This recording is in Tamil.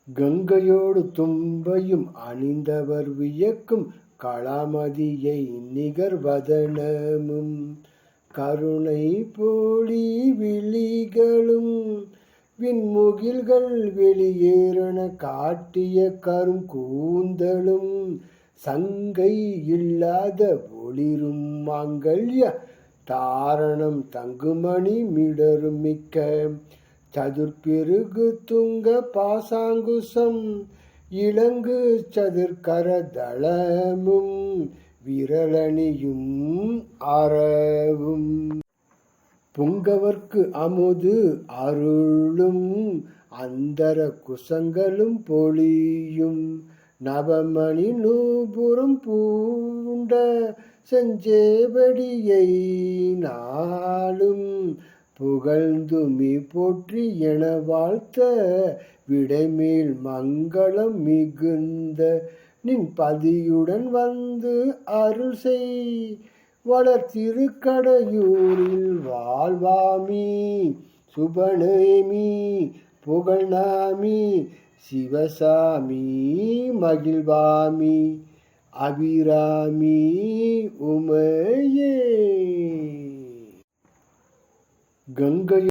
கங்கையோடு தும்பையும் அணிந்தவர் வியக்கும் கலாமதியை நிகர்வதனமும் கருணை போலி விழிகளும் விண்முகில்கள் வெளியேறன காட்டிய கரும் கூந்தலும் சங்கை இல்லாத ஒளிரும் மாங்கல்ய தாரணம் தங்குமணி மிடரும் மிக்க சதுர்பிருகு துங்க பாசாங்குசம் இளங்கு சதுர்கர தளமும் விரலணியும் அறவும் புங்கவர்க்கு அமுது அருளும் அந்தர குசங்களும் பொழியும் நவமணி நூபுரம் பூண்ட செஞ்சேவடியை நாளும் புகழ்ந்துமி போற்றி என வாழ்த்த விடைமேல் மங்களம் மிகுந்த நின் பதியுடன் வந்து அருள் செய் வளர்த்திருக்கடையூரில் வாழ்வாமி சுபநேமி புகழ்நாமி சிவசாமி மகிழ்வாமி அபிராமி உமையே. கங்கை